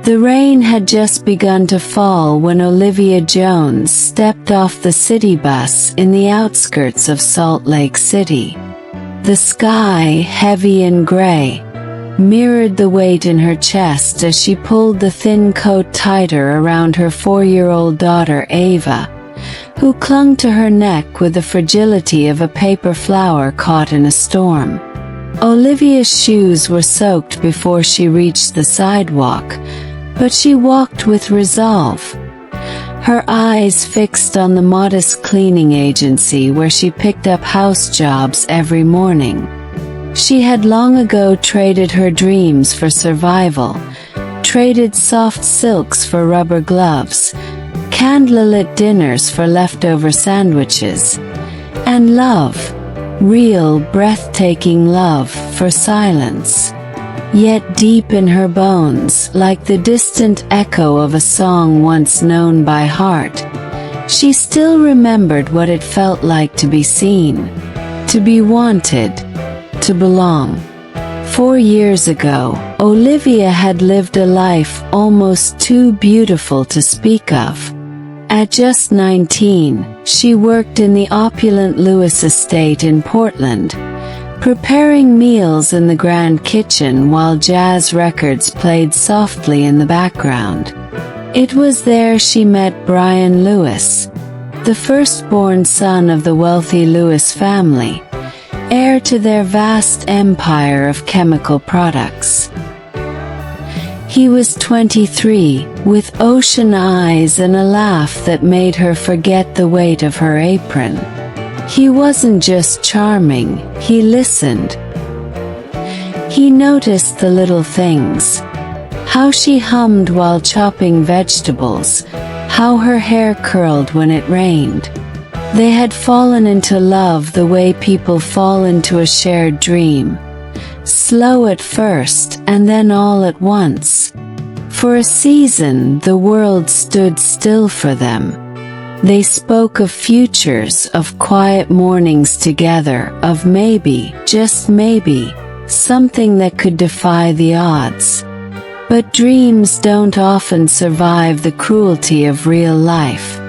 The rain had just begun to fall when Olivia Jones stepped off the city bus in the outskirts of Salt Lake City. The sky, heavy and gray, mirrored the weight in her chest as she pulled the thin coat tighter around her 4-year-old daughter Ava, who clung to her neck with the fragility of a paper flower caught in a storm. Olivia's shoes were soaked before she reached the sidewalk, but she walked with resolve, her eyes fixed on the modest cleaning agency where she picked up house jobs every morning. She had long ago traded her dreams for survival, traded soft silks for rubber gloves, candlelit dinners for leftover sandwiches, and love, real, breathtaking love, for silence. Yet deep in her bones, like the distant echo of a song once known by heart, she still remembered what it felt like to be seen, to be wanted, to belong. 4 years ago, Olivia had lived a life almost too beautiful to speak of. At just 19, she worked in the opulent Lewis estate in Portland, preparing meals in the grand kitchen while jazz records played softly in the background. It was there she met Brian Lewis, the firstborn son of the wealthy Lewis family, heir to their vast empire of chemical products. He was 23, with ocean eyes and a laugh that made her forget the weight of her apron. He wasn't just charming, he listened. He noticed the little things. How she hummed while chopping vegetables, how her hair curled when it rained. They had fallen into love the way people fall into a shared dream. Slow at first, and then all at once. For a season, the world stood still for them. They spoke of futures, of quiet mornings together, of maybe, just maybe, something that could defy the odds. But dreams don't often survive the cruelty of real life,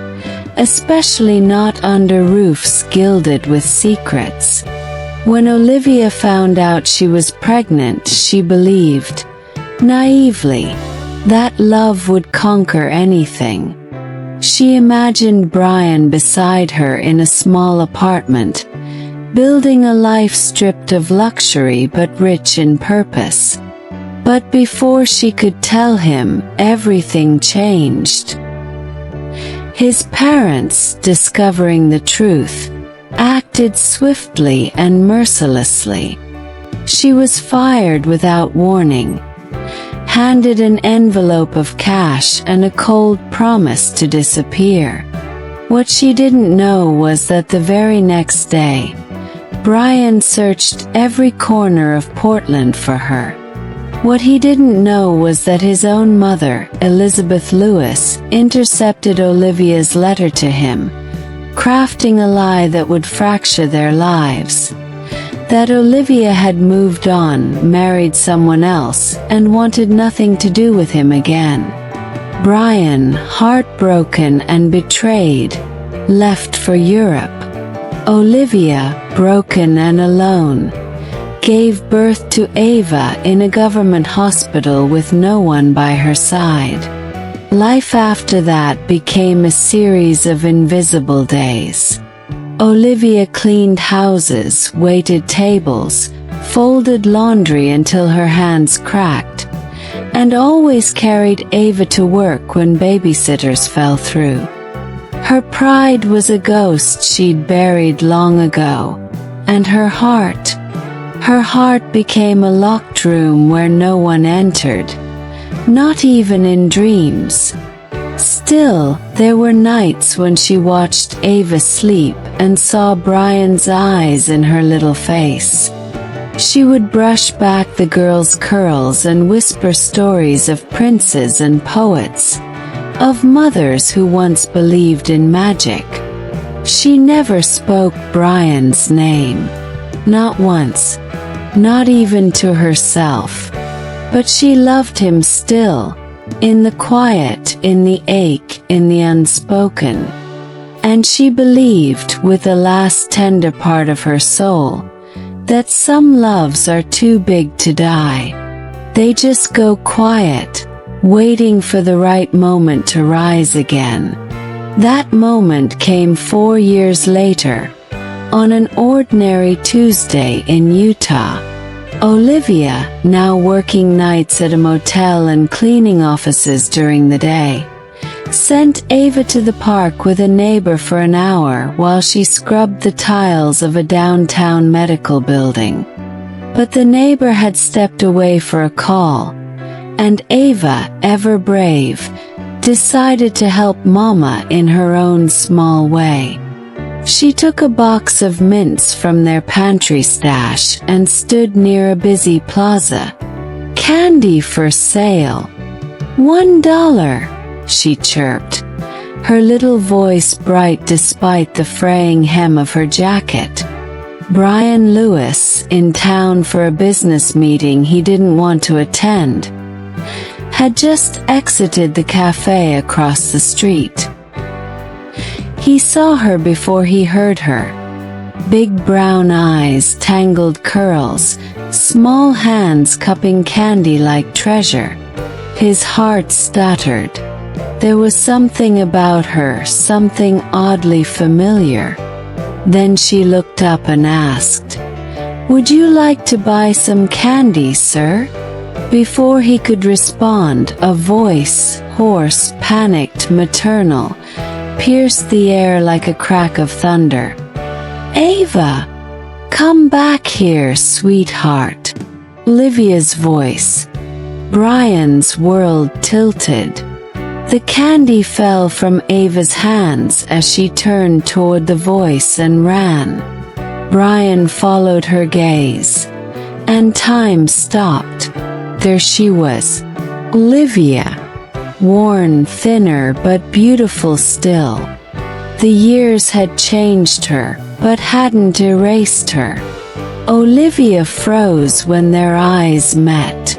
especially not under roofs gilded with secrets. When Olivia found out she was pregnant, she believed, naively, that love would conquer anything. She imagined Brian beside her in a small apartment, building a life stripped of luxury but rich in purpose. But before she could tell him, everything changed. His parents, discovering the truth, acted swiftly and mercilessly. She was fired without warning, handed an envelope of cash and a cold promise to disappear. What she didn't know was that the very next day, Brian searched every corner of Portland for her. What he didn't know was that his own mother, Elizabeth Lewis, intercepted Olivia's letter to him, crafting a lie that would fracture their lives. That Olivia had moved on, married someone else, and wanted nothing to do with him again. Brian, heartbroken and betrayed, left for Europe. Olivia, broken and alone, gave birth to Ava in a government hospital with no one by her side. Life after that became a series of invisible days. Olivia cleaned houses, waited tables, folded laundry until her hands cracked, and always carried Ava to work when babysitters fell through. Her pride was a ghost she'd buried long ago, and her heart became a locked room where no one entered, not even in dreams. Still, there were nights when she watched Ava sleep and saw Brian's eyes in her little face. She would brush back the girl's curls and whisper stories of princes and poets, of mothers who once believed in magic. She never spoke Brian's name. Not once. Not even to herself. But she loved him still, in the quiet, in the ache, in the unspoken. And she believed, with the last tender part of her soul, that some loves are too big to die. They just go quiet, waiting for the right moment to rise again. That moment came 4 years later, on an ordinary Tuesday in Utah. Olivia, now working nights at a motel and cleaning offices during the day, sent Ava to the park with a neighbor for an hour while she scrubbed the tiles of a downtown medical building. But the neighbor had stepped away for a call, and Ava, ever brave, decided to help Mama in her own small way. She took a box of mints from their pantry stash and stood near a busy plaza. "Candy for sale. $1, she chirped, her little voice bright despite the fraying hem of her jacket. Brian Lewis, in town for a business meeting he didn't want to attend, had just exited the cafe across the street. He saw her before he heard her. Big brown eyes, tangled curls, small hands cupping candy like treasure. His heart stuttered. There was something about her, something oddly familiar. Then she looked up and asked, "Would you like to buy some candy, sir?" Before he could respond, a voice, hoarse, panicked, maternal, pierced the air like a crack of thunder. "Ava! Come back here, sweetheart." Olivia's voice. Brian's world tilted. The candy fell from Ava's hands as she turned toward the voice and ran. Brian followed her gaze. And time stopped. There she was. Olivia. Worn, thinner, but beautiful still. The years had changed her, but hadn't erased her. Olivia froze when their eyes met.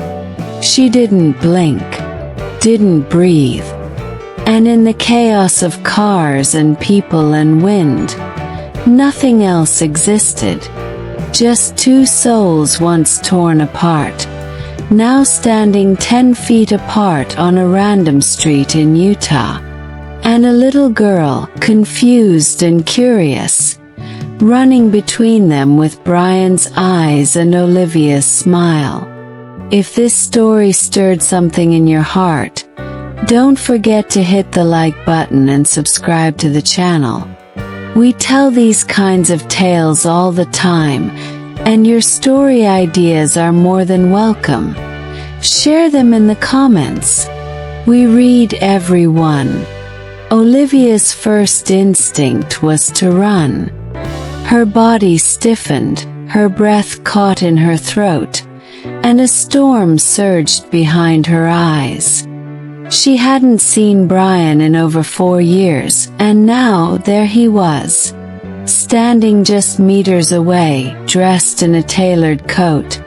She didn't blink, didn't breathe. And in the chaos of cars and people and wind, nothing else existed. Just two souls once torn apart, now standing 10 feet apart on a random street in Utah. And a little girl, confused and curious, running between them with Brian's eyes and Olivia's smile. If this story stirred something in your heart, don't forget to hit the like button and subscribe to the channel. We tell these kinds of tales all the time, and your story ideas are more than welcome. Share them in the comments. We read every one. Olivia's first instinct was to run. Her body stiffened, her breath caught in her throat, and a storm surged behind her eyes. She hadn't seen Brian in over 4 years, and now there he was, standing just meters away, dressed in a tailored coat,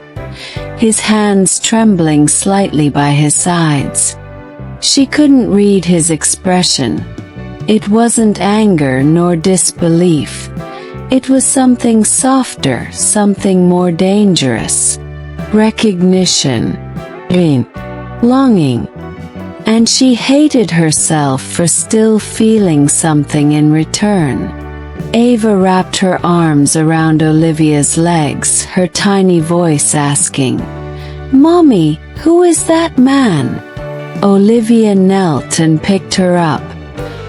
his hands trembling slightly by his sides. She couldn't read his expression. It wasn't anger nor disbelief. It was something softer, something more dangerous. Recognition. Longing. And she hated herself for still feeling something in return. Ava wrapped her arms around Olivia's legs, her tiny voice asking, "Mommy, who is that man?" Olivia knelt and picked her up,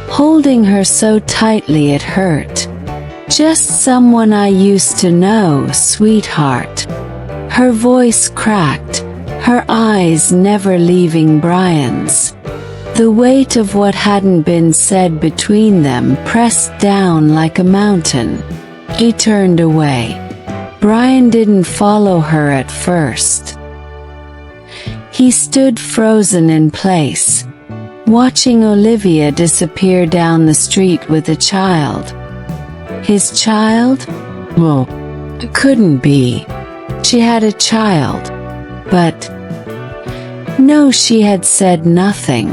holding her so tightly it hurt. "Just someone I used to know, sweetheart." Her voice cracked, her eyes never leaving Brian's. The weight of what hadn't been said between them pressed down like a mountain. He turned away. Brian didn't follow her at first. He stood frozen in place, watching Olivia disappear down the street with a child. His child? Well, it couldn't be. She had a child. But No, she had said nothing.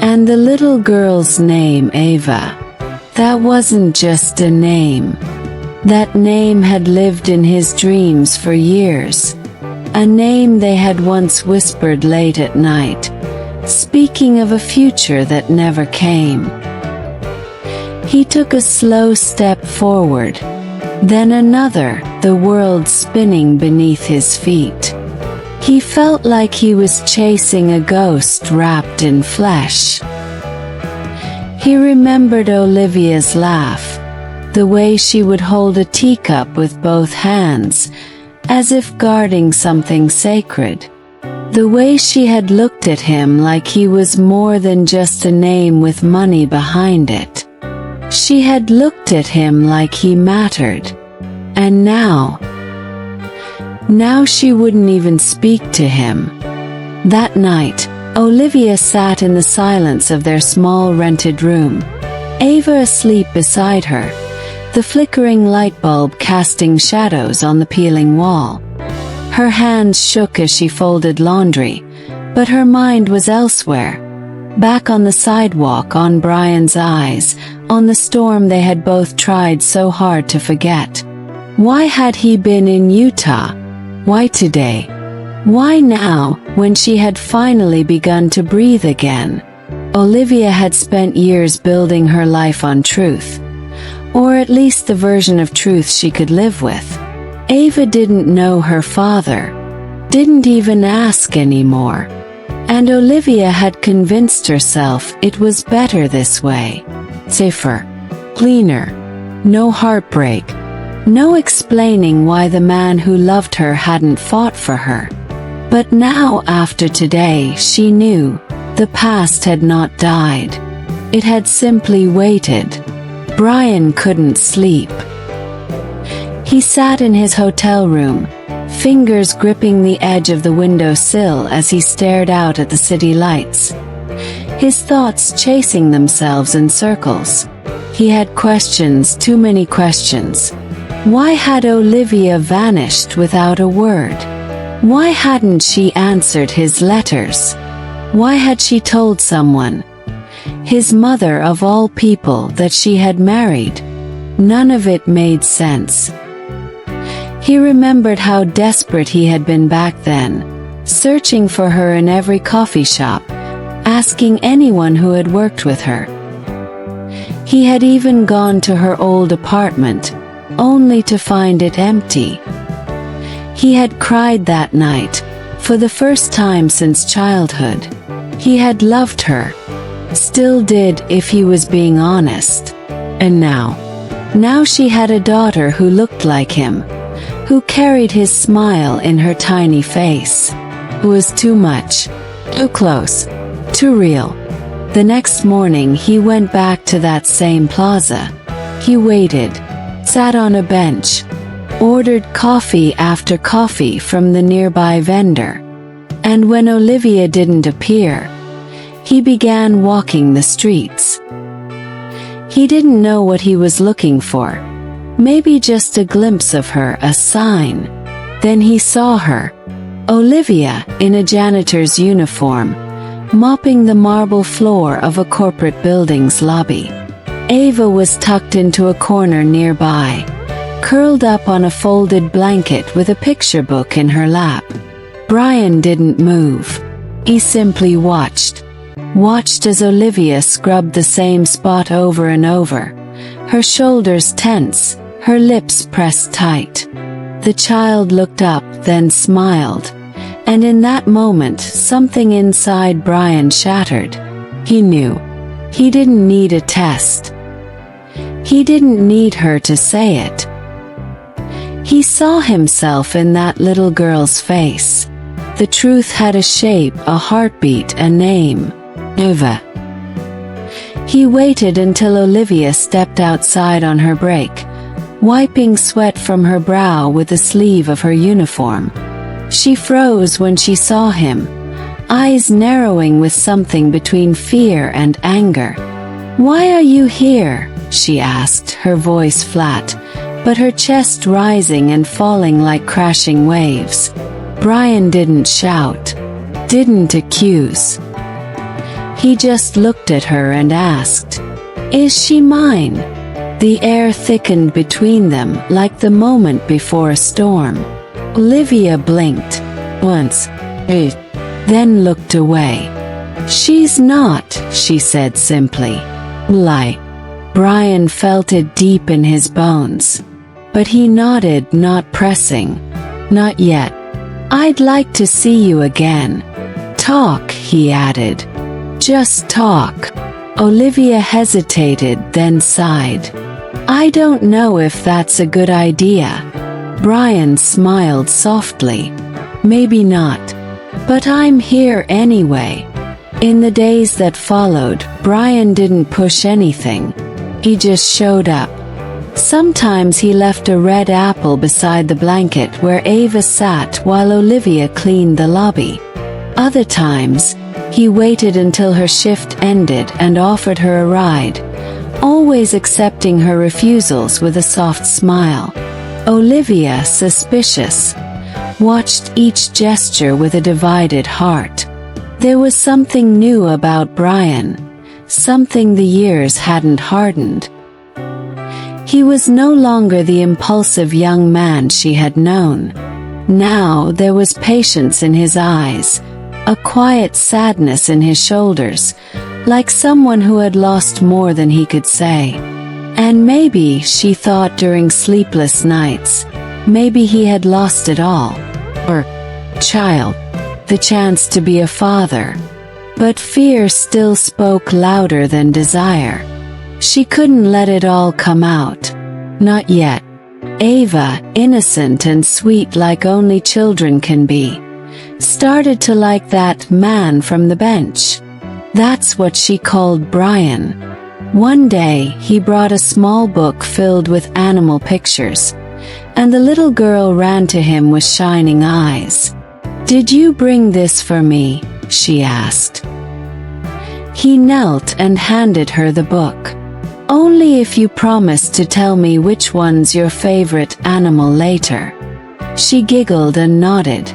And the little girl's name, Ava, that wasn't just a name. That name had lived in his dreams for years. A name they had once whispered late at night, speaking of a future that never came. He took a slow step forward, then another, the world spinning beneath his feet. He felt like he was chasing a ghost wrapped in flesh. He remembered Olivia's laugh, the way she would hold a teacup with both hands, as if guarding something sacred. The way she had looked at him like he was more than just a name with money behind it. She had looked at him like he mattered. And now she wouldn't even speak to him. That night, Olivia sat in the silence of their small rented room, Ava asleep beside her, the flickering light bulb casting shadows on the peeling wall. Her hands shook as she folded laundry, but her mind was elsewhere, back on the sidewalk, on Brian's eyes, on the storm they had both tried so hard to forget. Why had he been in Utah? Why today? Why now, when she had finally begun to breathe again? Olivia had spent years building her life on truth, or at least the version of truth she could live with. Ava didn't know her father, didn't even ask anymore. And Olivia had convinced herself it was better this way. Safer, cleaner, no heartbreak, no explaining why the man who loved her hadn't fought for her. But now, after today, she knew the past had not died. It had simply waited. Brian couldn't sleep. He sat in his hotel room, fingers gripping the edge of the windowsill as he stared out at the city lights, his thoughts chasing themselves in circles. He had questions, too many questions. Why had Olivia vanished without a word? Why hadn't she answered his letters? Why had she told someone, his mother of all people, that she had married? None of it made sense. He remembered how desperate he had been back then, searching for her in every coffee shop, asking anyone who had worked with her. He had even gone to her old apartment, only to find it empty. He had cried that night, for the first time since childhood. He had loved her, still did if he was being honest. And now she had a daughter who looked like him, who carried his smile in her tiny face, who was too much, too close, too real. The next morning he went back to that same plaza. He waited, sat on a bench, ordered coffee after coffee from the nearby vendor. And when Olivia didn't appear, he began walking the streets. He didn't know what he was looking for. Maybe just a glimpse of her, a sign. Then he saw her, Olivia, in a janitor's uniform, mopping the marble floor of a corporate building's lobby. Ava was tucked into a corner nearby, curled up on a folded blanket with a picture book in her lap. Brian didn't move. He simply watched as Olivia scrubbed the same spot over and over, her shoulders tense, her lips pressed tight. The child looked up, then smiled, and in that moment something inside Brian shattered. He knew. He didn't need a test. He didn't need her to say it. He saw himself in that little girl's face. The truth had a shape, a heartbeat, a name. Ava. He waited until Olivia stepped outside on her break, wiping sweat from her brow with the sleeve of her uniform. She froze when she saw him, eyes narrowing with something between fear and anger. "Why are you here?" she asked, her voice flat, but her chest rising and falling like crashing waves. Brian didn't shout. didn't accuse. He just looked at her and asked, "Is she mine?" The air thickened between them like the moment before a storm. Olivia blinked once, then looked away. "She's not," she said simply. "Lie." Brian felt it deep in his bones. But he nodded, not pressing. "Not yet. I'd like to see you again." "Talk," he added. "Just talk." Olivia hesitated, then sighed. "I don't know if that's a good idea." Brian smiled softly. "Maybe not. But I'm here anyway." In the days that followed, Brian didn't push anything. He just showed up. Sometimes he left a red apple beside the blanket where Ava sat while Olivia cleaned the lobby. Other times, he waited until her shift ended and offered her a ride, always accepting her refusals with a soft smile. Olivia, suspicious, watched each gesture with a divided heart. There was something new about Brian, something the years hadn't hardened. He was no longer the impulsive young man she had known. Now there was patience in his eyes, a quiet sadness in his shoulders, like someone who had lost more than he could say. And maybe, she thought during sleepless nights, maybe he had lost it all. Or, child, the chance to be a father. But fear still spoke louder than desire. She couldn't let it all come out. Not yet. Ava, innocent and sweet like only children can be, started to like that man from the bench. That's what she called Brian. One day, he brought a small book filled with animal pictures, and the little girl ran to him with shining eyes. "Did you bring this for me?" she asked. He knelt and handed her the book. "Only if you promise to tell me which one's your favorite animal later." She giggled and nodded,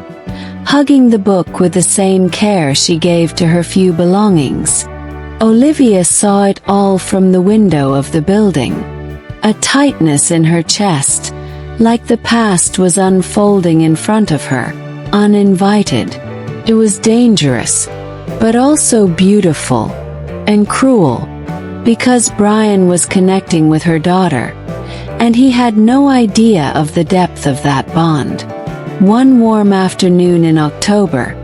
hugging the book with the same care she gave to her few belongings. Olivia saw it all from the window of the building. A tightness in her chest, like the past was unfolding in front of her, uninvited. It was dangerous, but also beautiful and cruel, because Brian was connecting with her daughter, and he had no idea of the depth of that bond. One warm afternoon in October,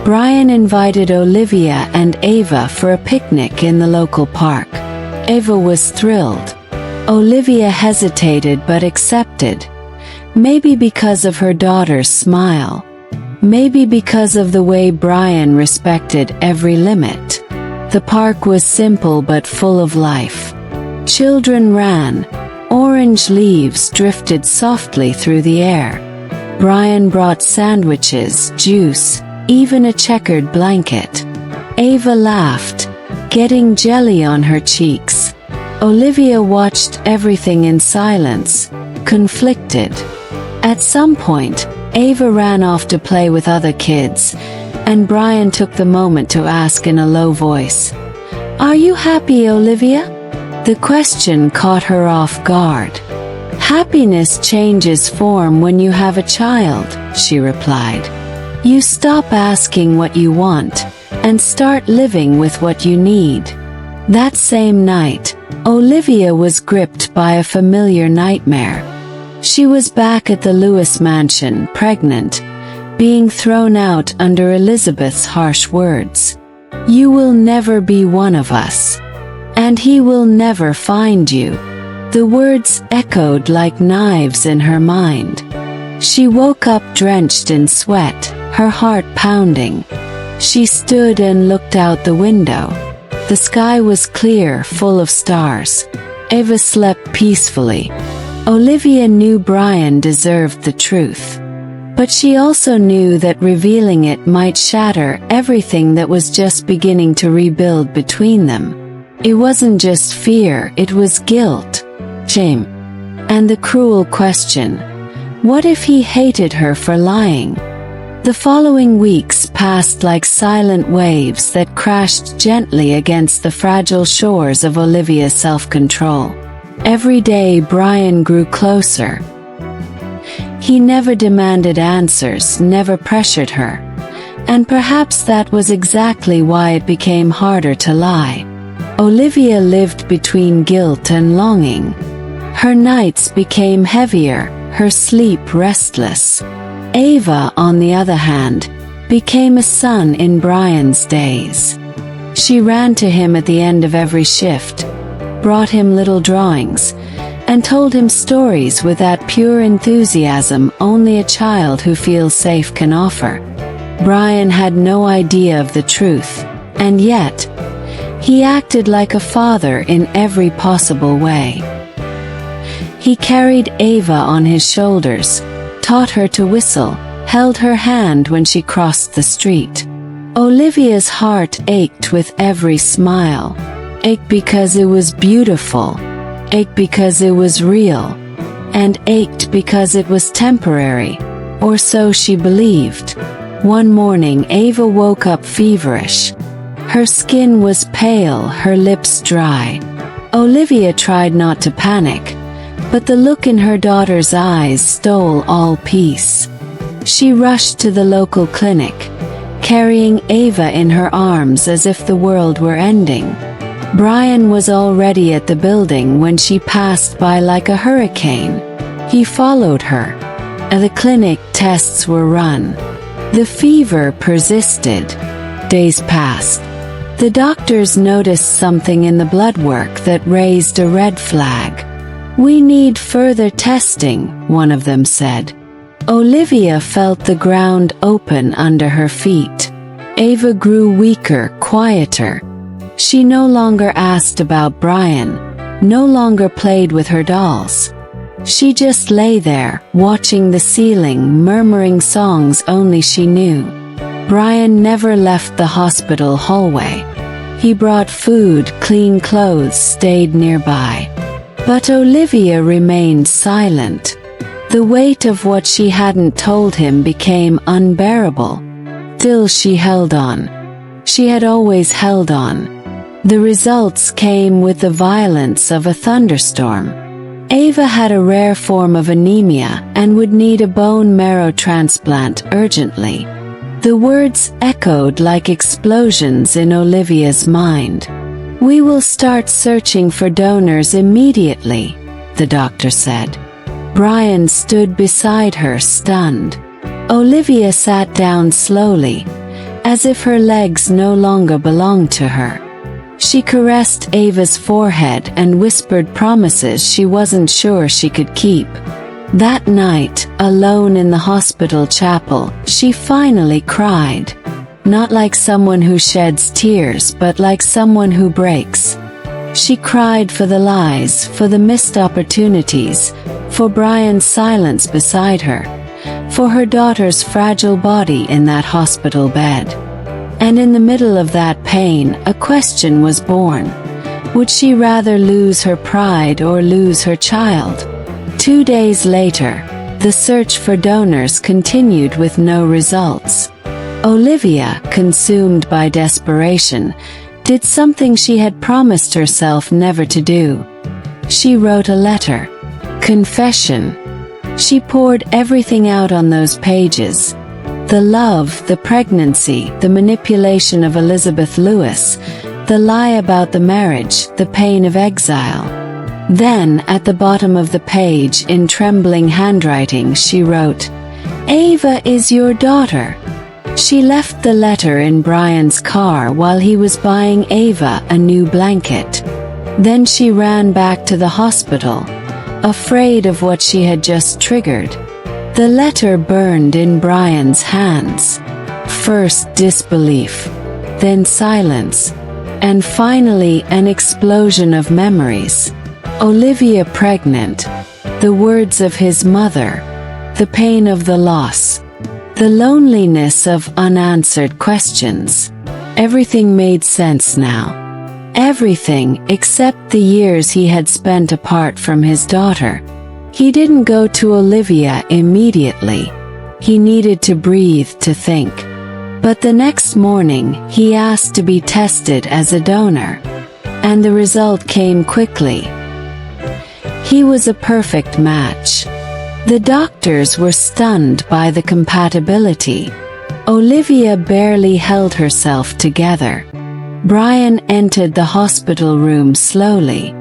Brian invited Olivia and Ava for a picnic in the local park. Ava was thrilled. Olivia hesitated but accepted. Maybe because of her daughter's smile. Maybe because of the way Brian respected every limit. The park was simple but full of life. Children ran. Orange leaves drifted softly through the air. Brian brought sandwiches, juice, even a checkered blanket. Ava laughed, getting jelly on her cheeks. Olivia watched everything in silence, conflicted. At some point, Ava ran off to play with other kids, and Brian took the moment to ask in a low voice, "Are you happy, Olivia?" The question caught her off guard. "Happiness changes form when you have a child," she replied. "You stop asking what you want, and start living with what you need." That same night, Olivia was gripped by a familiar nightmare. She was back at the Lewis mansion, pregnant, being thrown out under Elizabeth's harsh words. "You will never be one of us. And he will never find you." The words echoed like knives in her mind. She woke up drenched in sweat, her heart pounding. She stood and looked out the window. The sky was clear, full of stars. Ava slept peacefully. Olivia knew Brian deserved the truth. But she also knew that revealing it might shatter everything that was just beginning to rebuild between them. It wasn't just fear, it was guilt, shame, and the cruel question, what if he hated her for lying? The following weeks passed like silent waves that crashed gently against the fragile shores of Olivia's self-control. Every day Brian grew closer. He never demanded answers, never pressured her. And perhaps that was exactly why it became harder to lie. Olivia lived between guilt and longing. Her nights became heavier, her sleep restless. Ava, on the other hand, became a sun in Brian's days. She ran to him at the end of every shift, brought him little drawings, and told him stories with that pure enthusiasm only a child who feels safe can offer. Brian had no idea of the truth, and yet, he acted like a father in every possible way. He carried Ava on his shoulders, taught her to whistle, held her hand when she crossed the street. Olivia's heart ached with every smile. Ached because it was beautiful, ached because it was real, and ached because it was temporary, or so she believed. One morning Ava woke up feverish. Her skin was pale, her lips dry. Olivia tried not to panic, but the look in her daughter's eyes stole all peace. She rushed to the local clinic, carrying Ava in her arms as if the world were ending. Brian was already at the building when she passed by like a hurricane. He followed her. At the clinic, tests were run. The fever persisted. Days passed. The doctors noticed something in the blood work that raised a red flag. "We need further testing," one of them said. Olivia felt the ground open under her feet. Ava grew weaker, quieter. She no longer asked about Brian, no longer played with her dolls. She just lay there, watching the ceiling, murmuring songs only she knew. Brian never left the hospital hallway. He brought food, clean clothes, stayed nearby. But Olivia remained silent. The weight of what she hadn't told him became unbearable. Still she held on. She had always held on. The results came with the violence of a thunderstorm. Ava had a rare form of anemia and would need a bone marrow transplant urgently. The words echoed like explosions in Olivia's mind. "We will start searching for donors immediately," the doctor said. Brian stood beside her, stunned. Olivia sat down slowly, as if her legs no longer belonged to her. She caressed Ava's forehead and whispered promises she wasn't sure she could keep. That night, alone in the hospital chapel, she finally cried. Not like someone who sheds tears, but like someone who breaks. She cried for the lies, for the missed opportunities, for Brian's silence beside her, for her daughter's fragile body in that hospital bed. And in the middle of that pain, a question was born. Would she rather lose her pride or lose her child? 2 days later, the search for donors continued with no results. Olivia, consumed by desperation, did something she had promised herself never to do. She wrote a letter. Confession. She poured everything out on those pages. The love, the pregnancy, the manipulation of Elizabeth Lewis, the lie about the marriage, the pain of exile. Then, at the bottom of the page, in trembling handwriting, she wrote, "Ava is your daughter." She left the letter in Brian's car while he was buying Ava a new blanket. Then she ran back to the hospital, afraid of what she had just triggered. The letter burned in Brian's hands. First disbelief, then silence, and finally an explosion of memories. Olivia pregnant, the words of his mother, the pain of the loss, the loneliness of unanswered questions. Everything made sense now. Everything except the years he had spent apart from his daughter. He didn't go to Olivia immediately. He needed to breathe, to think. But the next morning, he asked to be tested as a donor. And the result came quickly. He was a perfect match. The doctors were stunned by the compatibility. Olivia barely held herself together. Brian entered the hospital room slowly.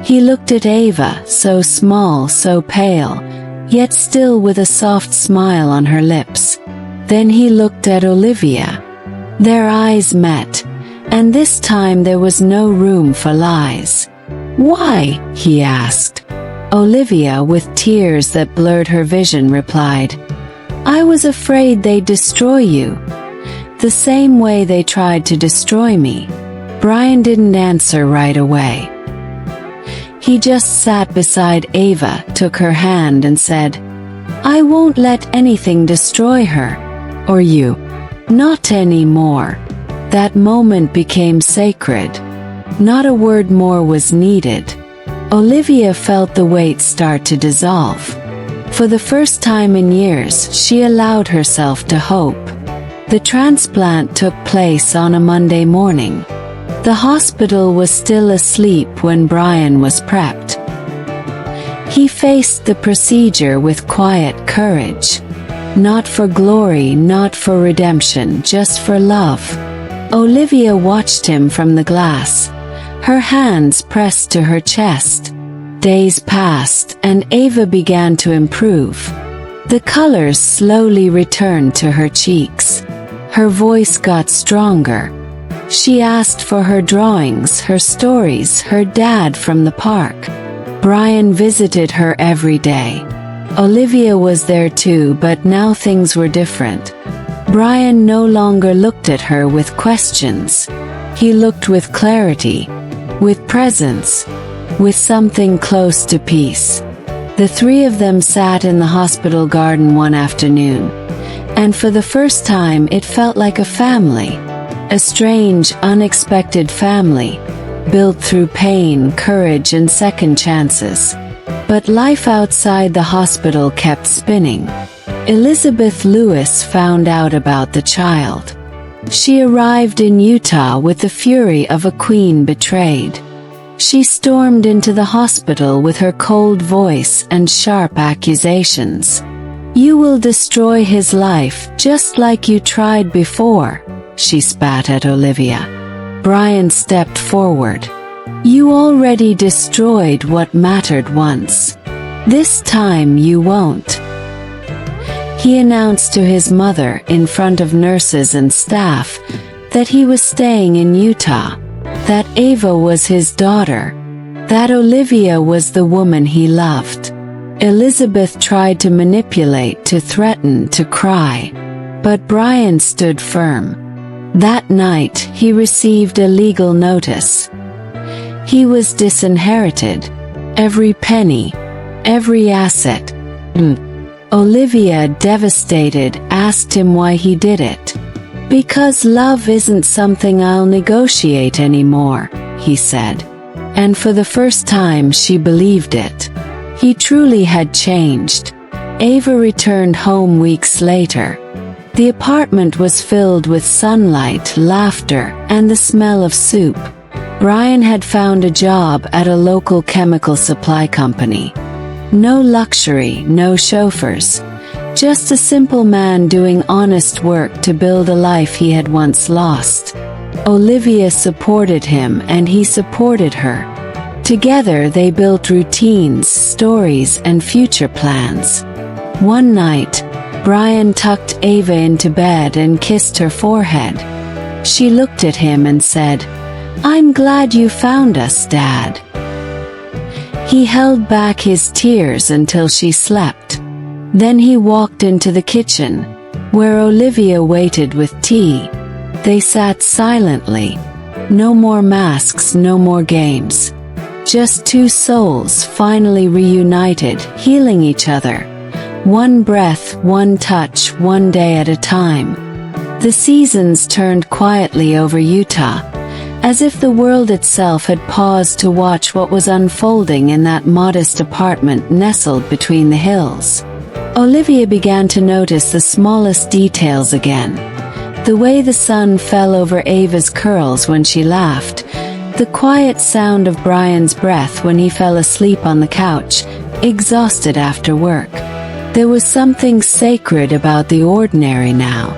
He looked at Ava, so small, so pale, yet still with a soft smile on her lips. Then he looked at Olivia. Their eyes met, and this time there was no room for lies. "Why?" he asked. Olivia, with tears that blurred her vision, replied, "I was afraid they'd destroy you. The same way they tried to destroy me." Brian didn't answer right away. He just sat beside Ava, took her hand and said, "I won't let anything destroy her. Or you. Not anymore." That moment became sacred. Not a word more was needed. Olivia felt the weight start to dissolve. For the first time in years, she allowed herself to hope. The transplant took place on a Monday morning. The hospital was still asleep when Brian was prepped. He faced the procedure with quiet courage. Not for glory, not for redemption, just for love. Olivia watched him from the glass, her hands pressed to her chest. Days passed, and Ava began to improve. The colors slowly returned to her cheeks. Her voice got stronger. She asked for her drawings, her stories, her dad from the park. Brian visited her every day. Olivia was there too, but now things were different. Brian no longer looked at her with questions. He looked with clarity, with presence, with something close to peace. The three of them sat in the hospital garden one afternoon, and for the first time it felt like a family. A strange, unexpected family, built through pain, courage, and second chances. But life outside the hospital kept spinning. Elizabeth Lewis found out about the child. She arrived in Utah with the fury of a queen betrayed. She stormed into the hospital with her cold voice and sharp accusations. "You will destroy his life, just like you tried before," she spat at Olivia. Brian stepped forward. "You already destroyed what mattered once. This time you won't." He announced to his mother in front of nurses and staff that he was staying in Utah, that Ava was his daughter, that Olivia was the woman he loved. Elizabeth tried to manipulate, to threaten, to cry, but Brian stood firm. That night, he received a legal notice. He was disinherited. Every penny, every asset. Olivia, devastated, asked him why he did it. "Because love isn't something I'll negotiate anymore," he said. And for the first time she believed it. He truly had changed. Ava returned home weeks later. The apartment was filled with sunlight, laughter, and the smell of soup. Brian had found a job at a local chemical supply company. No luxury, no chauffeurs. Just a simple man doing honest work to build a life he had once lost. Olivia supported him and he supported her. Together they built routines, stories, and future plans. One night, Brian tucked Ava into bed and kissed her forehead. She looked at him and said, "I'm glad you found us, Dad." He held back his tears until she slept. Then he walked into the kitchen, where Olivia waited with tea. They sat silently. No more masks, no more games. Just two souls finally reunited, healing each other. One breath, one touch, one day at a time. The seasons turned quietly over Utah, as if the world itself had paused to watch what was unfolding in that modest apartment nestled between the hills. Olivia began to notice the smallest details again. The way the sun fell over Ava's curls when she laughed, the quiet sound of Brian's breath when he fell asleep on the couch, exhausted after work. There was something sacred about the ordinary now.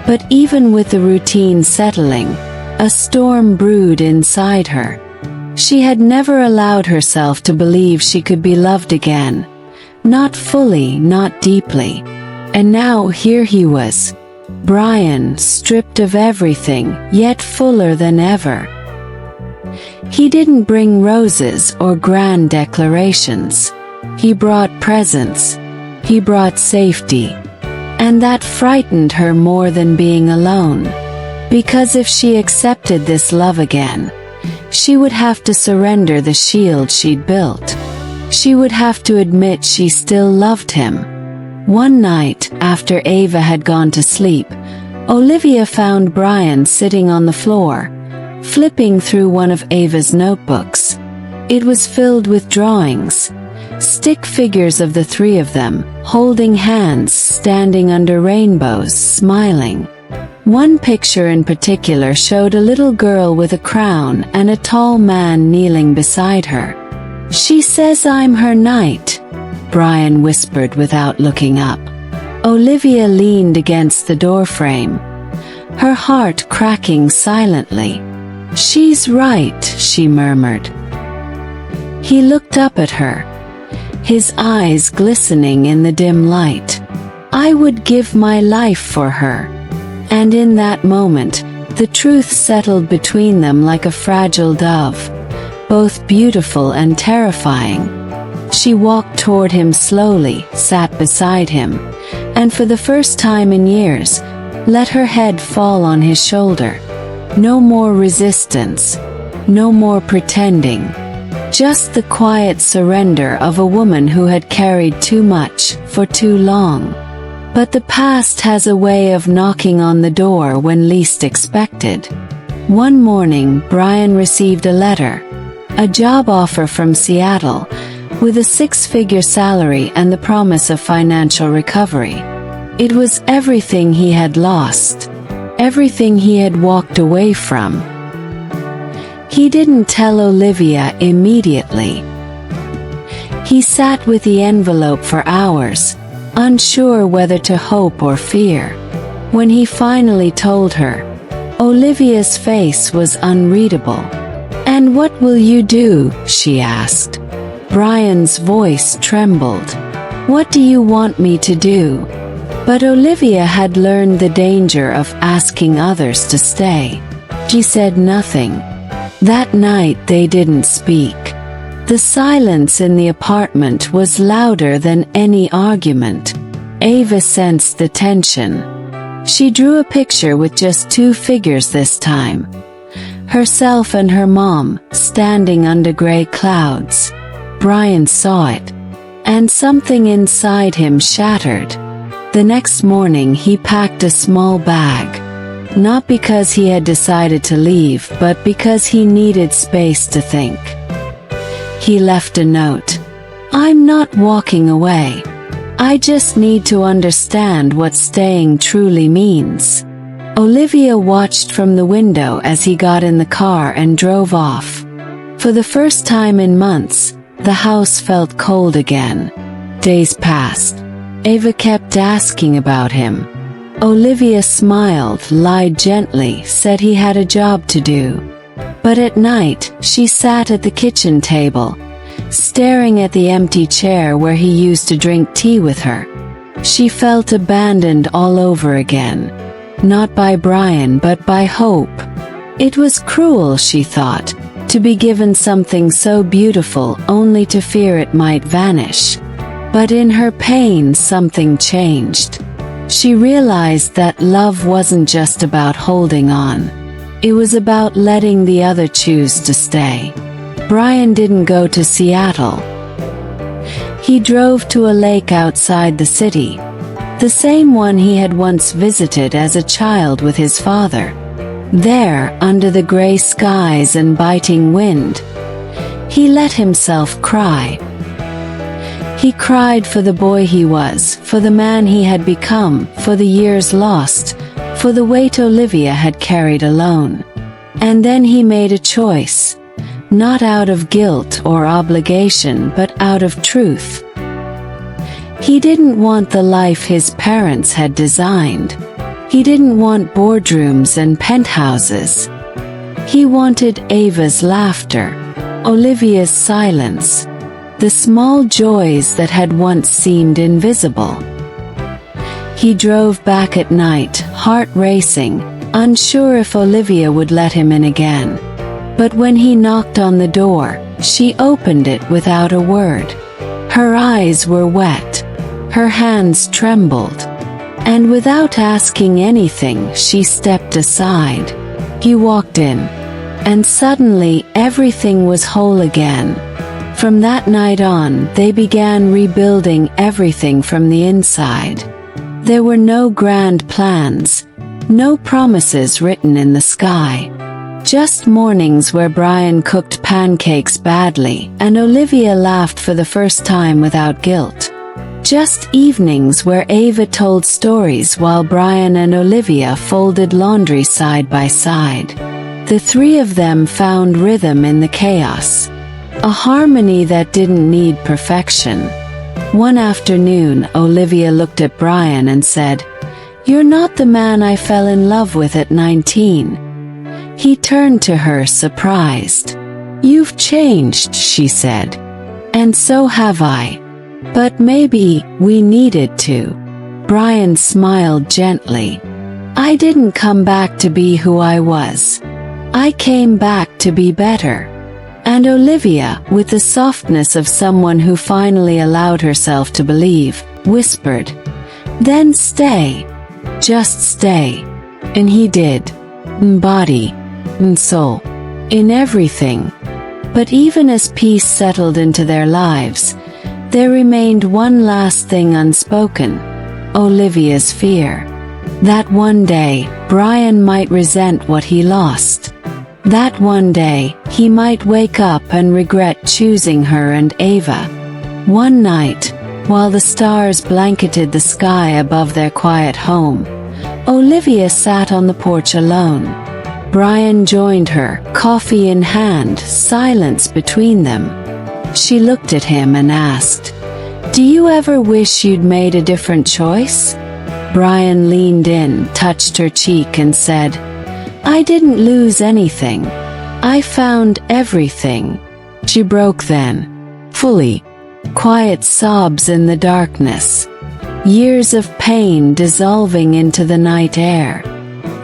But even with the routine settling, a storm brewed inside her. She had never allowed herself to believe she could be loved again. Not fully, not deeply. And now here he was. Brian, stripped of everything, yet fuller than ever. He didn't bring roses or grand declarations. He brought presence. He brought safety. And that frightened her more than being alone. Because if she accepted this love again, she would have to surrender the shield she'd built. She would have to admit she still loved him. One night, after Ava had gone to sleep, Olivia found Brian sitting on the floor, flipping through one of Ava's notebooks. It was filled with drawings, stick figures of the three of them, holding hands, standing under rainbows, smiling. One picture in particular showed a little girl with a crown and a tall man kneeling beside her. "She says I'm her knight," Brian whispered without looking up. Olivia leaned against the doorframe, her heart cracking silently. "She's right," she murmured. He looked up at her, his eyes glistening in the dim light. "I would give my life for her." And in that moment, the truth settled between them like a fragile dove, both beautiful and terrifying. She walked toward him slowly, sat beside him, and for the first time in years, let her head fall on his shoulder. No more resistance, no more pretending. Just the quiet surrender of a woman who had carried too much for too long. But the past has a way of knocking on the door when least expected. One morning, Brian received a letter, a job offer from Seattle, with a six-figure salary and the promise of financial recovery. It was everything he had lost, everything he had walked away from. He didn't tell Olivia immediately. He sat with the envelope for hours, unsure whether to hope or fear. When he finally told her, Olivia's face was unreadable. "And what will you do?" she asked. Brian's voice trembled. "What do you want me to do?" But Olivia had learned the danger of asking others to stay. She said nothing. That night they didn't speak. The silence in the apartment was louder than any argument. Ava sensed the tension. She drew a picture with just two figures this time. Herself and her mom, standing under gray clouds. Brian saw it, and something inside him shattered. The next morning he packed a small bag. Not because he had decided to leave, but because he needed space to think. He left a note. "I'm not walking away. I just need to understand what staying truly means." Olivia watched from the window as he got in the car and drove off. For the first time in months, the house felt cold again. Days passed. Ava kept asking about him. Olivia smiled, lied gently, said he had a job to do. But at night, she sat at the kitchen table, staring at the empty chair where he used to drink tea with her. She felt abandoned all over again. Not by Brian, but by hope. It was cruel, she thought, to be given something so beautiful only to fear it might vanish. But in her pain, something changed. She realized that love wasn't just about holding on. It was about letting the other choose to stay. Brian didn't go to Seattle. He drove to a lake outside the city, the same one he had once visited as a child with his father. There, under the gray skies and biting wind, he let himself cry. He cried for the boy he was, for the man he had become, for the years lost, for the weight Olivia had carried alone. And then he made a choice, not out of guilt or obligation but out of truth. He didn't want the life his parents had designed. He didn't want boardrooms and penthouses. He wanted Ava's laughter, Olivia's silence, the small joys that had once seemed invisible. He drove back at night, heart racing, unsure if Olivia would let him in again. But when he knocked on the door, she opened it without a word. Her eyes were wet. Her hands trembled. And without asking anything, she stepped aside. He walked in. And suddenly, everything was whole again. From that night on, they began rebuilding everything from the inside. There were no grand plans, no promises written in the sky. Just mornings where Brian cooked pancakes badly and Olivia laughed for the first time without guilt. Just evenings where Ava told stories while Brian and Olivia folded laundry side by side. The three of them found rhythm in the chaos, a harmony that didn't need perfection. One afternoon, Olivia looked at Brian and said, "You're not the man I fell in love with at 19. He turned to her, surprised. "You've changed," she said. "And so have I. But maybe we needed to." Brian smiled gently. "I didn't come back to be who I was. I came back to be better." And Olivia, with the softness of someone who finally allowed herself to believe, whispered, "Then stay. Just stay." And he did. In body, in soul, in everything. But even as peace settled into their lives, there remained one last thing unspoken: Olivia's fear. That one day, Brian might resent what he lost. That one day, he might wake up and regret choosing her and Ava. One night, while the stars blanketed the sky above their quiet home, Olivia sat on the porch alone. Brian joined her, coffee in hand, silence between them. She looked at him and asked, "Do you ever wish you'd made a different choice?" Brian leaned in, touched her cheek and said, "I didn't lose anything. I found everything." She broke then, fully. Quiet sobs in the darkness. Years of pain dissolving into the night air.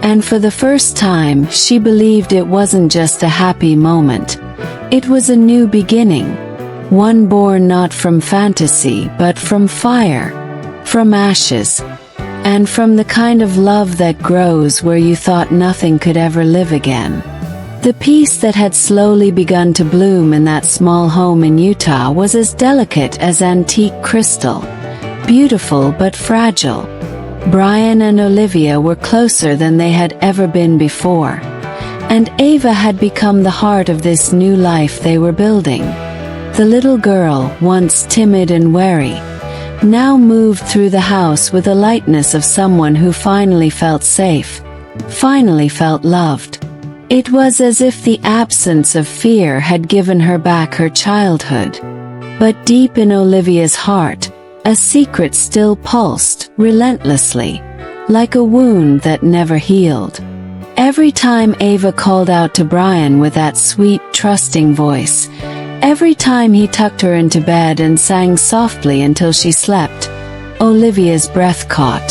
And for the first time, she believed it wasn't just a happy moment. It was a new beginning. One born not from fantasy but from fire, from ashes, and from the kind of love that grows where you thought nothing could ever live again. The peace that had slowly begun to bloom in that small home in Utah was as delicate as antique crystal, beautiful but fragile. Brian and Olivia were closer than they had ever been before, and Ava had become the heart of this new life they were building. The little girl, once timid and wary, now moved through the house with the lightness of someone who finally felt safe, finally felt loved. It was as if the absence of fear had given her back her childhood. But deep in Olivia's heart, a secret still pulsed, relentlessly, like a wound that never healed. Every time Ava called out to Brian with that sweet, trusting voice, every time he tucked her into bed and sang softly until she slept, Olivia's breath caught.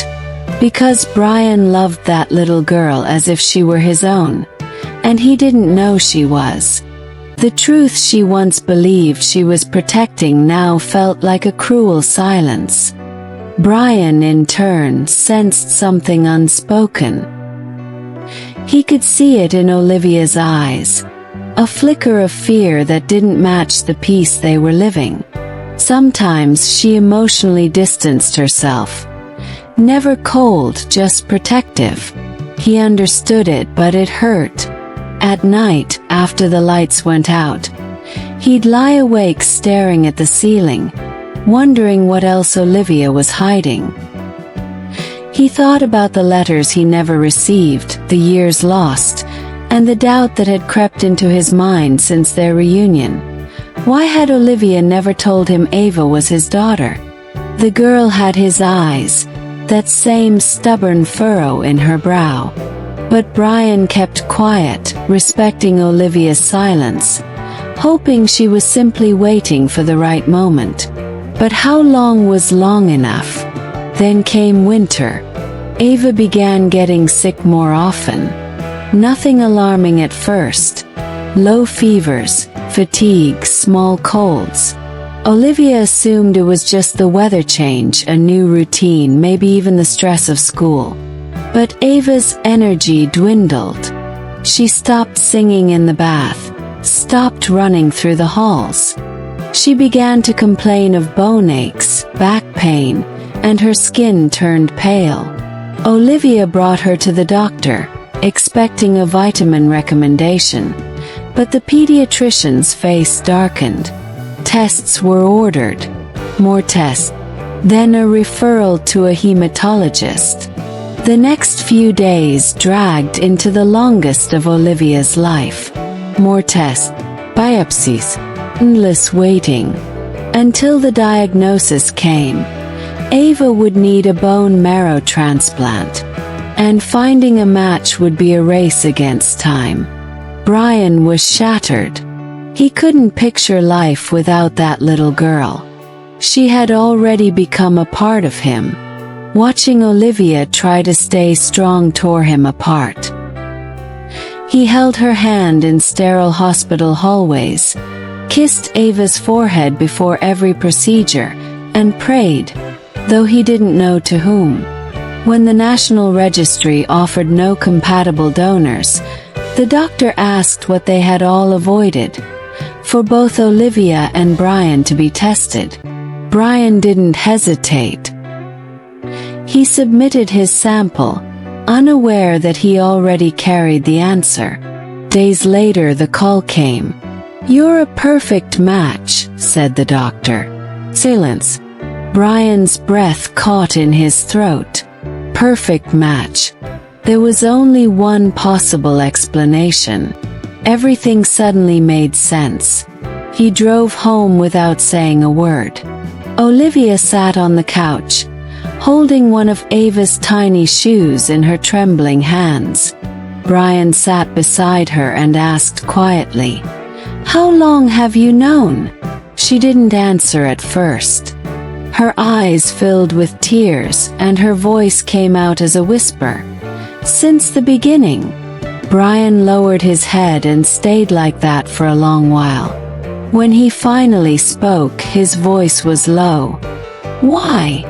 Because Brian loved that little girl as if she were his own, and he didn't know she was. The truth she once believed she was protecting now felt like a cruel silence. Brian, in turn, sensed something unspoken. He could see it in Olivia's eyes. A flicker of fear that didn't match the peace they were living. Sometimes she emotionally distanced herself. Never cold, just protective. He understood it, but it hurt. At night, after the lights went out, he'd lie awake staring at the ceiling, wondering what else Olivia was hiding. He thought about the letters he never received, the years lost, and the doubt that had crept into his mind since their reunion. Why had Olivia never told him Ava was his daughter? The girl had his eyes, that same stubborn furrow in her brow. But Brian kept quiet, respecting Olivia's silence, hoping she was simply waiting for the right moment. But how long was long enough? Then came winter. Ava began getting sick more often. Nothing alarming at first. Low fevers, fatigue, small colds. Olivia assumed it was just the weather change, a new routine, maybe even the stress of school. But Ava's energy dwindled. She stopped singing in the bath, stopped running through the halls. She began to complain of bone aches, back pain, and her skin turned pale. Olivia brought her to the doctor, expecting a vitamin recommendation, but the pediatrician's face darkened. Tests were ordered. More tests. Then a referral to a hematologist. The next few days dragged into the longest of Olivia's life. More tests, biopsies, endless waiting. Until the diagnosis came. Ava would need a bone marrow transplant. And finding a match would be a race against time. Brian was shattered. He couldn't picture life without that little girl. She had already become a part of him. Watching Olivia try to stay strong tore him apart. He held her hand in sterile hospital hallways, kissed Ava's forehead before every procedure, and prayed, though he didn't know to whom. When the National Registry offered no compatible donors, the doctor asked what they had all avoided, for both Olivia and Brian to be tested. Brian didn't hesitate. He submitted his sample, unaware that he already carried the answer. Days later the call came. "You're a perfect match," said the doctor. Silence. Brian's breath caught in his throat. Perfect match. There was only one possible explanation. Everything suddenly made sense. He drove home without saying a word. Olivia sat on the couch, holding one of Ava's tiny shoes in her trembling hands. Brian sat beside her and asked quietly, "How long have you known?" She didn't answer at first. Her eyes filled with tears and her voice came out as a whisper. "Since the beginning." Brian lowered his head and stayed like that for a long while. When he finally spoke, his voice was low. "Why?"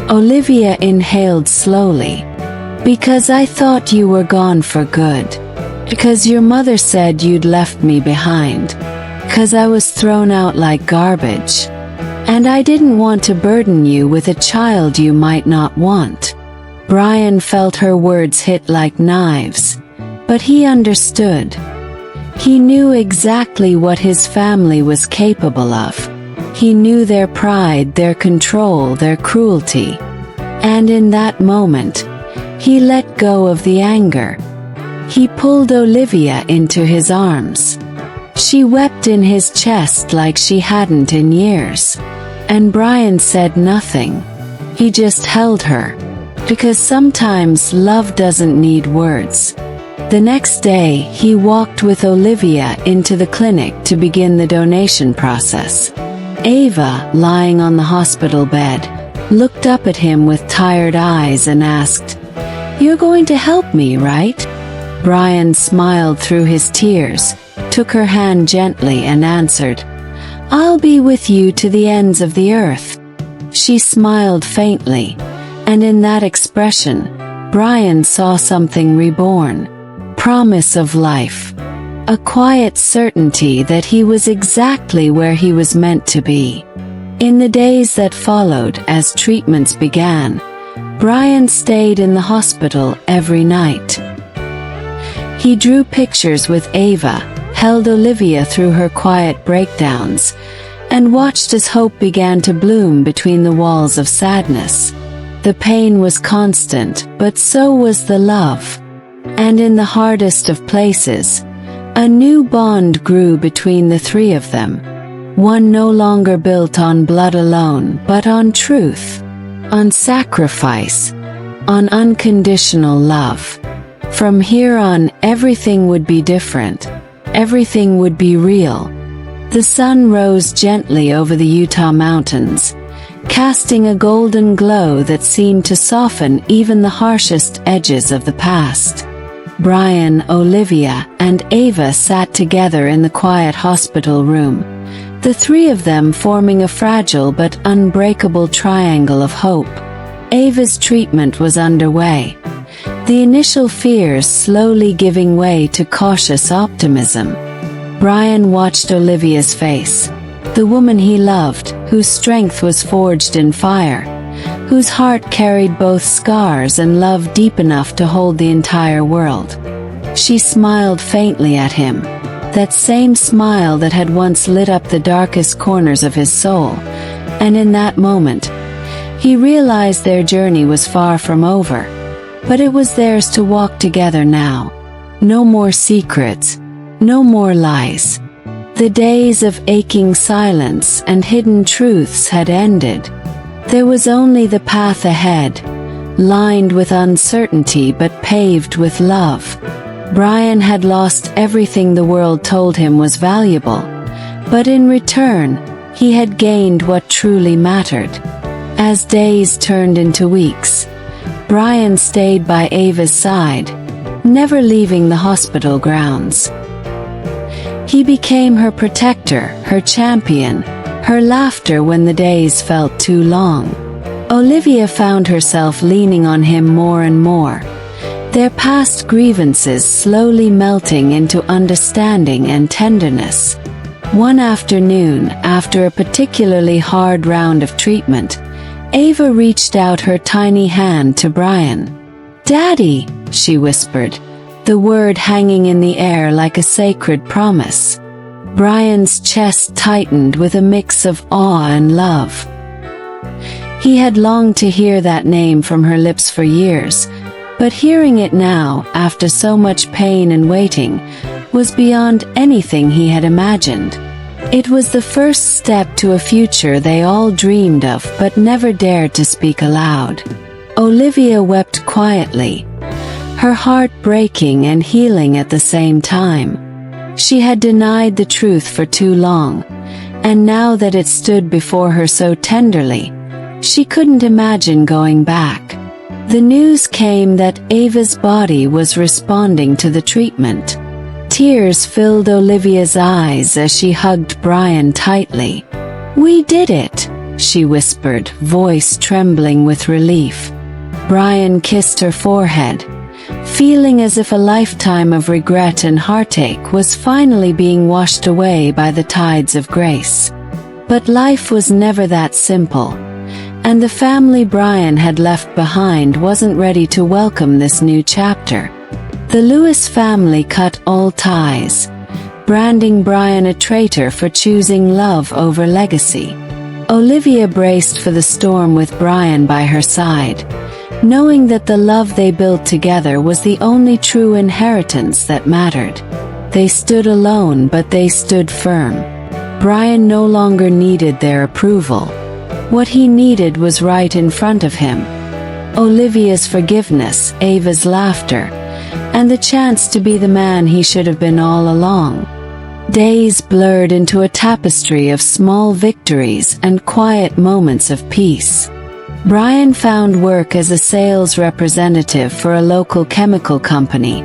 Olivia inhaled slowly. "Because I thought you were gone for good. Because your mother said you'd left me behind. Because I was thrown out like garbage. And I didn't want to burden you with a child you might not want." Brian felt her words hit like knives. But he understood. He knew exactly what his family was capable of. He knew their pride, their control, their cruelty. And in that moment, he let go of the anger. He pulled Olivia into his arms. She wept in his chest like she hadn't in years. And Brian said nothing. He just held her. Because sometimes love doesn't need words. The next day, he walked with Olivia into the clinic to begin the donation process. Ava, lying on the hospital bed, looked up at him with tired eyes and asked, "You're going to help me, right?" Brian smiled through his tears, took her hand gently and answered, "I'll be with you to the ends of the earth." She smiled faintly, and in that expression, Brian saw something reborn. Promise of life. A quiet certainty that he was exactly where he was meant to be. In the days that followed, as treatments began, Brian stayed in the hospital every night. He drew pictures with Ava, held Olivia through her quiet breakdowns, and watched as hope began to bloom between the walls of sadness. The pain was constant, but so was the love. And in the hardest of places, a new bond grew between the three of them. One no longer built on blood alone, but on truth, on sacrifice, on unconditional love. From here on, everything would be different. Everything would be real. The sun rose gently over the Utah mountains, casting a golden glow that seemed to soften even the harshest edges of the past. Brian, Olivia, and Ava sat together in the quiet hospital room, the three of them forming a fragile but unbreakable triangle of hope. Ava's treatment was underway, the initial fears slowly giving way to cautious optimism. Brian watched Olivia's face, the woman he loved, whose strength was forged in fire, whose heart carried both scars and love deep enough to hold the entire world. She smiled faintly at him, that same smile that had once lit up the darkest corners of his soul, and in that moment, he realized their journey was far from over, but it was theirs to walk together now. No more secrets, no more lies. The days of aching silence and hidden truths had ended. There was only the path ahead, lined with uncertainty but paved with love. Brian had lost everything the world told him was valuable, but in return, he had gained what truly mattered. As days turned into weeks, Brian stayed by Ava's side, never leaving the hospital grounds. He became her protector, her champion, her laughter when the days felt too long. Olivia found herself leaning on him more and more, their past grievances slowly melting into understanding and tenderness. One afternoon, after a particularly hard round of treatment, Ava reached out her tiny hand to Brian. "Daddy," she whispered, the word hanging in the air like a sacred promise. Brian's chest tightened with a mix of awe and love. He had longed to hear that name from her lips for years, but hearing it now, after so much pain and waiting, was beyond anything he had imagined. It was the first step to a future they all dreamed of but never dared to speak aloud. Olivia wept quietly, her heart breaking and healing at the same time. She had denied the truth for too long, and now that it stood before her so tenderly, she couldn't imagine going back. The news came that Ava's body was responding to the treatment. Tears filled Olivia's eyes as she hugged Brian tightly. "We did it," she whispered, voice trembling with relief. Brian kissed her forehead, feeling as if a lifetime of regret and heartache was finally being washed away by the tides of grace. But life was never that simple, and the family Brian had left behind wasn't ready to welcome this new chapter. The Lewis family cut all ties, branding Brian a traitor for choosing love over legacy. Olivia braced for the storm with Brian by her side, knowing that the love they built together was the only true inheritance that mattered. They stood alone, but they stood firm. Brian no longer needed their approval. What he needed was right in front of him. Olivia's forgiveness, Ava's laughter, and the chance to be the man he should have been all along. Days blurred into a tapestry of small victories and quiet moments of peace. Brian found work as a sales representative for a local chemical company,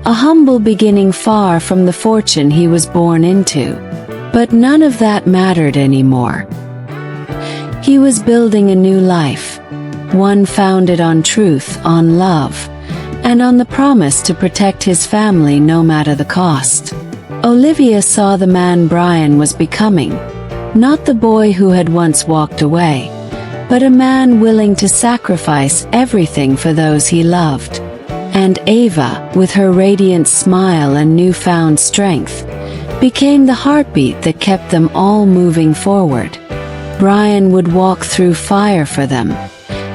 a humble beginning far from the fortune he was born into. But none of that mattered anymore. He was building a new life, one founded on truth, on love, and on the promise to protect his family no matter the cost. Olivia saw the man Brian was becoming, not the boy who had once walked away, but a man willing to sacrifice everything for those he loved. And Ava, with her radiant smile and newfound strength, became the heartbeat that kept them all moving forward. Brian would walk through fire for them,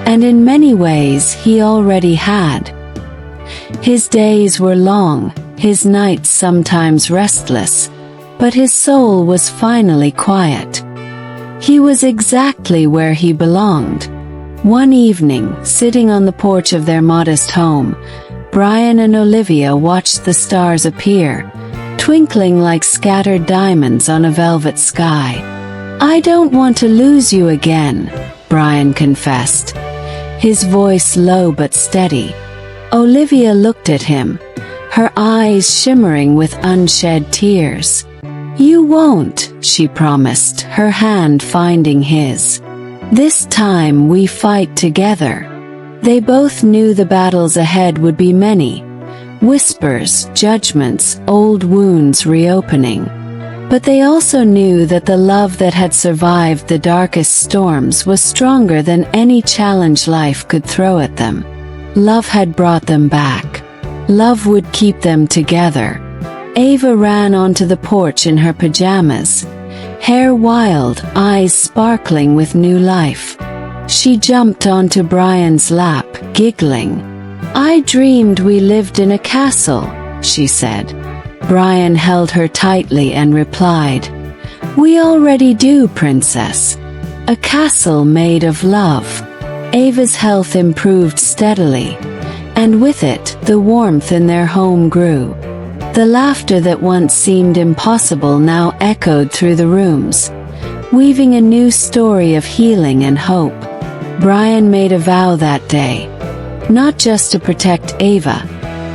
and in many ways he already had. His days were long, his nights sometimes restless, but his soul was finally quiet. He was exactly where he belonged. One evening, sitting on the porch of their modest home, Brian and Olivia watched the stars appear, twinkling like scattered diamonds on a velvet sky. "I don't want to lose you again," Brian confessed, his voice low but steady. Olivia looked at him, her eyes shimmering with unshed tears. "You won't," she promised, her hand finding his. "This time we fight together." They both knew the battles ahead would be many. Whispers, judgments, old wounds reopening. But they also knew that the love that had survived the darkest storms was stronger than any challenge life could throw at them. Love had brought them back. Love would keep them together. Ava ran onto the porch in her pajamas, hair wild, eyes sparkling with new life. She jumped onto Brian's lap, giggling. "I dreamed we lived in a castle," she said. Brian held her tightly and replied, "We already do, princess. A castle made of love." Ava's health improved steadily, and with it, the warmth in their home grew. The laughter that once seemed impossible now echoed through the rooms, weaving a new story of healing and hope. Brian made a vow that day, not just to protect Ava,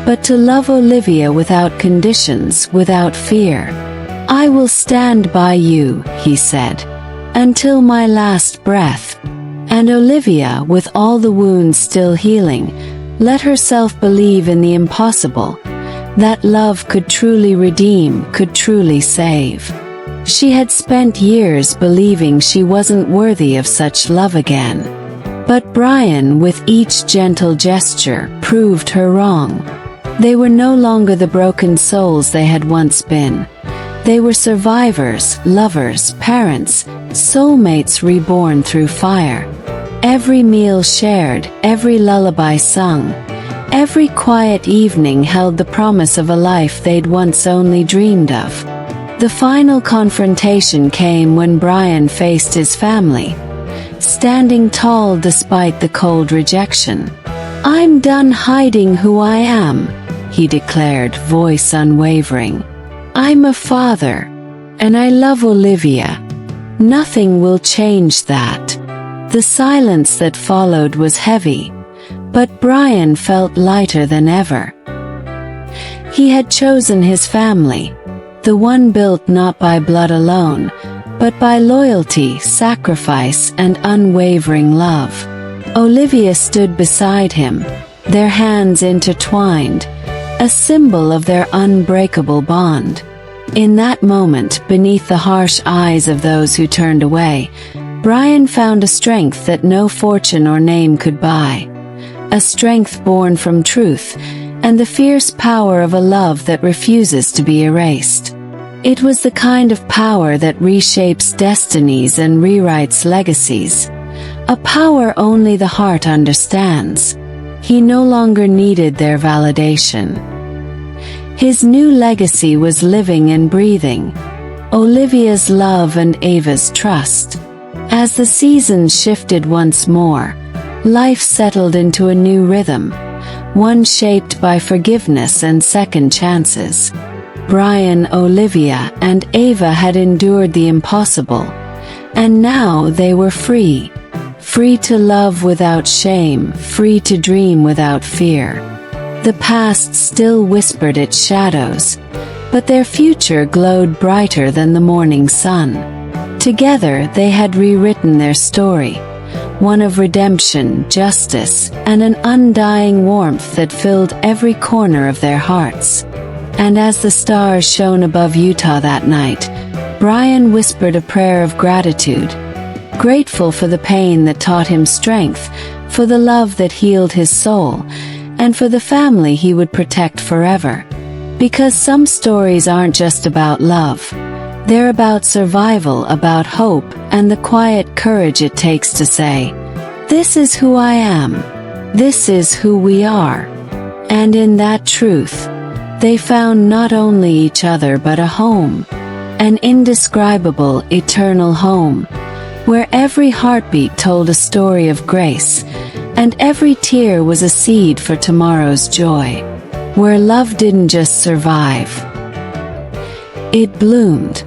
but to love Olivia without conditions, without fear. "I will stand by you," he said, "until my last breath." And Olivia, with all the wounds still healing, let herself believe in the impossible, that love could truly redeem, could truly save. She had spent years believing she wasn't worthy of such love again. But Brian, with each gentle gesture, proved her wrong. They were no longer the broken souls they had once been. They were survivors, lovers, parents, soulmates reborn through fire. Every meal shared, every lullaby sung, every quiet evening held the promise of a life they'd once only dreamed of. The final confrontation came when Brian faced his family, standing tall despite the cold rejection. "I'm done hiding who I am," he declared, voice unwavering. "I'm a father, and I love Olivia. Nothing will change that." The silence that followed was heavy, but Brian felt lighter than ever. He had chosen his family, the one built not by blood alone, but by loyalty, sacrifice, and unwavering love. Olivia stood beside him, their hands intertwined, a symbol of their unbreakable bond. In that moment, beneath the harsh eyes of those who turned away, Brian found a strength that no fortune or name could buy. A strength born from truth, and the fierce power of a love that refuses to be erased. It was the kind of power that reshapes destinies and rewrites legacies. A power only the heart understands. He no longer needed their validation. His new legacy was living and breathing. Olivia's love and Ava's trust. As the seasons shifted once more, life settled into a new rhythm, one shaped by forgiveness and second chances. Brian, Olivia, and Ava had endured the impossible, and now they were free. Free to love without shame, free to dream without fear. The past still whispered its shadows, but their future glowed brighter than the morning sun. Together they had rewritten their story, one of redemption, justice, and an undying warmth that filled every corner of their hearts. And as the stars shone above Utah that night, Brian whispered a prayer of gratitude, grateful for the pain that taught him strength, for the love that healed his soul, and for the family he would protect forever. Because some stories aren't just about love. They're about survival, about hope, and the quiet courage it takes to say, This is who I am. This is who we are. And in that truth, they found not only each other but a home, an indescribable, eternal home, where every heartbeat told a story of grace, and every tear was a seed for tomorrow's joy, where love didn't just survive, it bloomed.